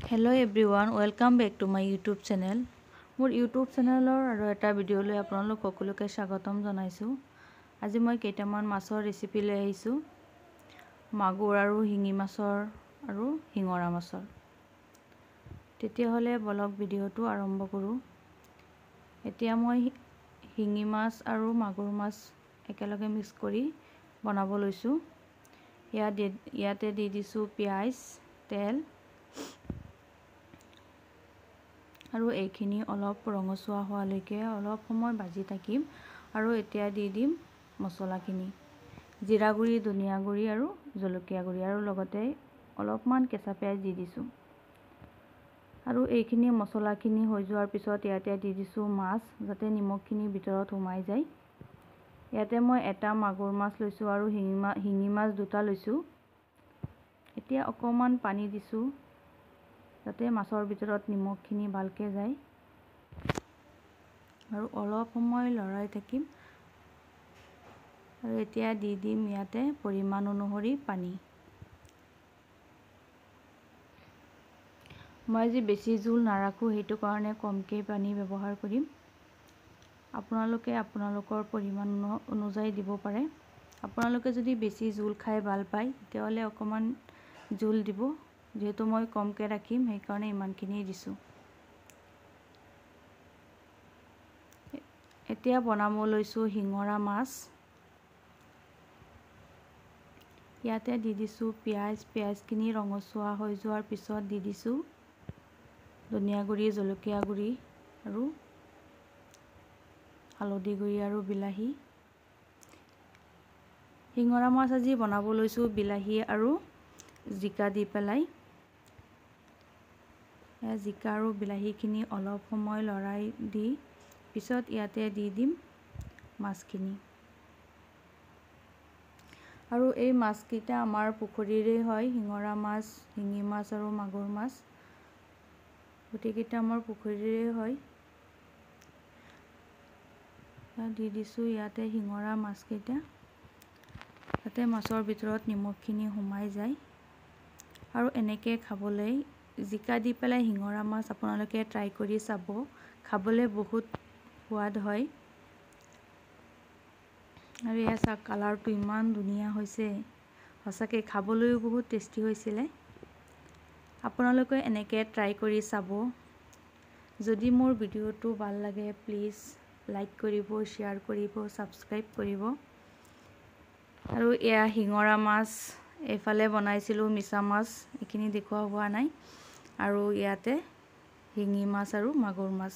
Hello everyone, welcome back to my YouTube channel. মোৰ YouTube চেনেলৰ আৰু এটা ভিডিঅ'লৈ আপোনালোক সকলোকে স্বাগতম জনাইছোঁ। আজি মই কেইটামান মাছৰ ৰেচিপি লৈ আহিছোঁ। মাগুৰ আৰু শিঙি মাছৰ আৰু শিঙৰা মাছৰ। তেতিয়াহ'লে বলক ভিডিঅ'টো আৰম্ভ কৰোঁ। এতিয়া মই শিঙি মাছ আৰু মাগুৰ মাছ একেলগে মিক্স কৰি বনাব লৈছোঁ। ইয়াতে দি দিছোঁ পিঁয়াজ, তেল আৰু এইখিনি অলপ ৰঙচুৱা হোৱালৈকে অলপ সময় ভাজি থাকিম আৰু এতিয়া দি দিম মছলাখিনি। জিৰা গুড়ি, ধনিয়া গুড়ি আৰু জলকীয়া গুড়ি আৰু লগতে অলপমান কেঁচা পিঁয়াজ দি দিছোঁ। আৰু এইখিনি মছলাখিনি হৈ যোৱাৰ পিছত ইয়াতে দি দিছোঁ মাছ, যাতে নিমখখিনি ভিতৰত সোমাই যায়। ইয়াতে মই এটা মাগুৰ মাছ লৈছোঁ আৰু শিঙি মাছ দুটা লৈছোঁ। এতিয়া অকণমান পানী দিছোঁ যাতে মাছৰ ভিতৰত নিমখখিনি ভালকৈ যায় আৰু অলপ সময় লৰাই থাকিম। আৰু এতিয়া দি দিম ইয়াতে পৰিমাণ অনুসৰি পানী। মই আজি বেছি জোল নাৰাখোঁ, সেইটো কাৰণে কমকৈ পানী ব্যৱহাৰ কৰিম। আপোনালোকে আপোনালোকৰ পৰিমাণ অনুযায়ী দিব পাৰে। আপোনালোকে যদি বেছি জোল খাই ভাল পায় তেতিয়াহ'লে অকণমান জোল দিব। যিহেতু মই কমকৈ ৰাখিম সেইকাৰণে ইমানখিনি দিছোঁ। এতিয়া বনাব লৈছোঁ শিঙৰা মাছ। ইয়াতে দি দিছোঁ পিঁয়াজখিনি ৰঙচুৱা হৈ যোৱাৰ পিছত দি দিছোঁ ধনিয়া গুড়ি, জলকীয়া গুড়ি আৰু হালধি গুড়ি আৰু বিলাহী। শিঙৰা মাছ আজি বনাব লৈছোঁ বিলাহী আৰু জিকা দি পেলাই। জিকা আৰু বিলাহীখিনি অলপ সময় লৰাই দি পিছত ইয়াতে দি দিম মাছখিনি। আৰু এই মাছকেইটা আমাৰ পুখুৰীৰে হয়, শিঙৰা মাছ, শিঙি মাছ আৰু মাগুৰ মাছ গোটেইকেইটা আমাৰ পুখুৰীৰে হয়। দি দিছোঁ ইয়াতে শিঙৰা মাছকেইটা, যাতে মাছৰ ভিতৰত নিমখখিনি সোমাই যায়। আৰু এনেকৈ খাবলৈ জিকা দি পেলাই শিঙৰা মাছ আপোনালোকে ট্ৰাই কৰি চাব, খাবলৈ বহুত সোৱাদ হয়। আৰু এয়া চাওক, কালাৰটো ইমান ধুনীয়া হৈছে, সঁচাকৈ খাবলৈও বহুত টেষ্টি হৈছিলে। আপোনালোকে এনেকৈ ট্ৰাই কৰি চাব। যদি মোৰ ভিডিঅ'টো ভাল লাগে প্লিজ লাইক কৰিব, শ্বেয়াৰ কৰিব, ছাবস্ক্ৰাইব কৰিব। আৰু এয়া শিঙৰা মাছ, এইফালে বনাইছিলোঁ মিছা মাছ, এইখিনি দেখুওৱা হোৱা নাই। আৰু ইয়াতে শিঙি মাছ আৰু মাগুৰ মাছ।